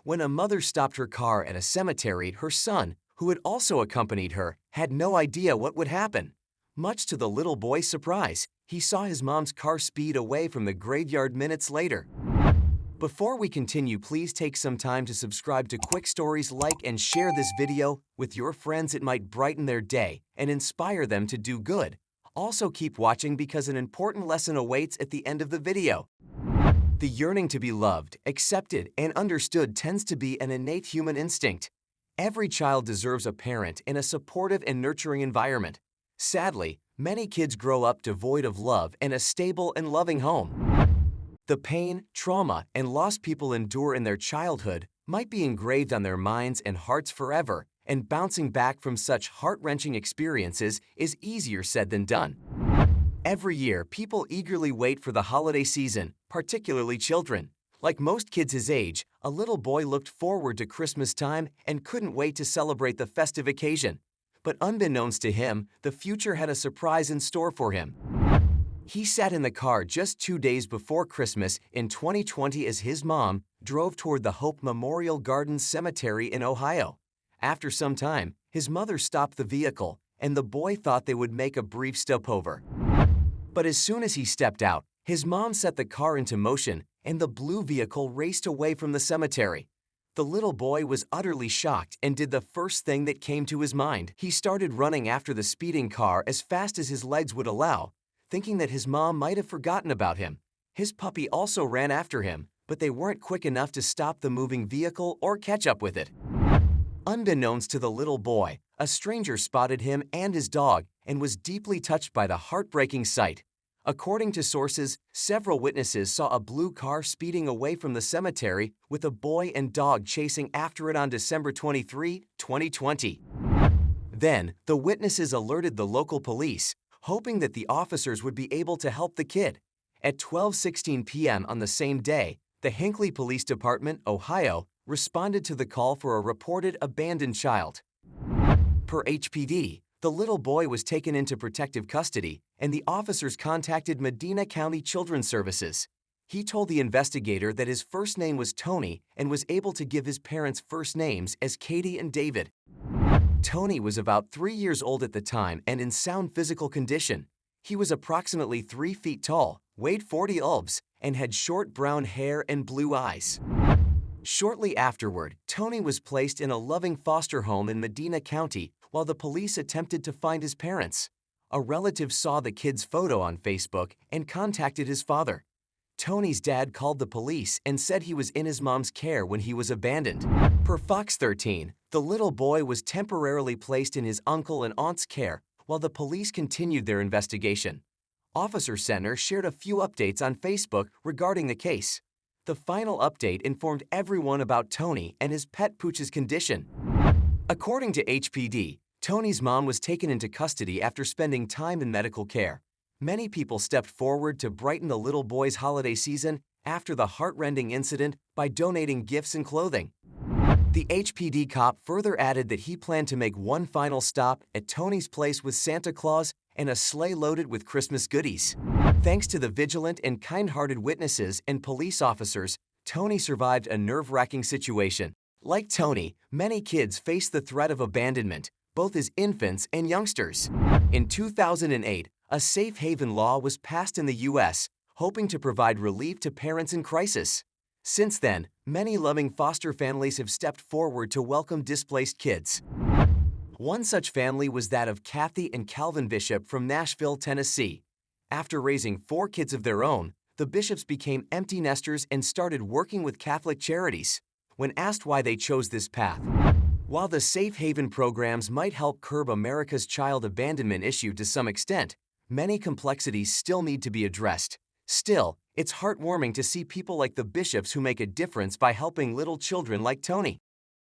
When a mother stopped her car at a cemetery, her son, who had also accompanied her, had no idea what would happen. Much to the little boy's surprise, he saw his mom's car speed away from the graveyard minutes later. Before we continue, please take some time to subscribe to Quick Stories, like and share this video with your friends. It might brighten their day and inspire them to do good. Also keep watching because an important lesson awaits at the end of the video. The yearning to be loved, accepted, and understood tends to be an innate human instinct. Every child deserves a parent in a supportive and nurturing environment. Sadly, many kids grow up devoid of love and a stable and loving home. The pain, trauma, and loss people endure in their childhood might be engraved on their minds and hearts forever, and bouncing back from such heart-wrenching experiences is easier said than done. Every year, people eagerly wait for the holiday season, particularly children. Like most kids his age, a little boy looked forward to Christmas time and couldn't wait to celebrate the festive occasion. But unbeknownst to him, the future had a surprise in store for him. He sat in the car just 2 days before Christmas in 2020 as his mom drove toward the Hope Memorial Gardens Cemetery in Ohio. After some time, his mother stopped the vehicle, and the boy thought they would make a brief stopover. But as soon as he stepped out, his mom set the car into motion, and the blue vehicle raced away from the cemetery. The little boy was utterly shocked and did the first thing that came to his mind. He started running after the speeding car as fast as his legs would allow, thinking that his mom might have forgotten about him. His puppy also ran after him, but they weren't quick enough to stop the moving vehicle or catch up with it. Unbeknownst to the little boy, a stranger spotted him and his dog and was deeply touched by the heartbreaking sight. According to sources, several witnesses saw a blue car speeding away from the cemetery with a boy and dog chasing after it on December 23, 2020. Then, the witnesses alerted the local police, hoping that the officers would be able to help the kid. At 12:16 p.m. on the same day, the Hinckley Police Department, Ohio, responded to the call for a reported abandoned child. Per HPD, the little boy was taken into protective custody, and the officers contacted Medina County Children's Services. He told the investigator that his first name was Tony and was able to give his parents' first names as Katie and David. Tony was about 3 years old at the time and in sound physical condition. He was approximately 3 feet tall, weighed 40 pounds, and had short brown hair and blue eyes. Shortly afterward, Tony was placed in a loving foster home in Medina County while the police attempted to find his parents. A relative saw the kid's photo on Facebook and contacted his father. Tony's dad called the police and said he was in his mom's care when he was abandoned. Per Fox 13, the little boy was temporarily placed in his uncle and aunt's care while the police continued their investigation. Officer Center shared a few updates on Facebook regarding the case. The final update informed everyone about Tony and his pet Pooch's condition. According to HPD, Tony's mom was taken into custody after spending time in medical care. Many people stepped forward to brighten the little boy's holiday season after the heart-rending incident by donating gifts and clothing. The HPD cop further added that he planned to make one final stop at Tony's place with Santa Claus and a sleigh loaded with Christmas goodies. Thanks to the vigilant and kind-hearted witnesses and police officers, Tony survived a nerve-wracking situation. Like Tony, many kids face the threat of abandonment, both as infants and youngsters. In 2008, a safe haven law was passed in the U.S., hoping to provide relief to parents in crisis. Since then, many loving foster families have stepped forward to welcome displaced kids. One such family was that of Kathy and Calvin Bishop from Nashville, Tennessee. After raising 4 kids of their own, the Bishops became empty nesters and started working with Catholic charities. When asked why they chose this path, while the safe haven programs might help curb America's child abandonment issue to some extent, many complexities still need to be addressed. Still, it's heartwarming to see people like the Bishops who make a difference by helping little children like Tony.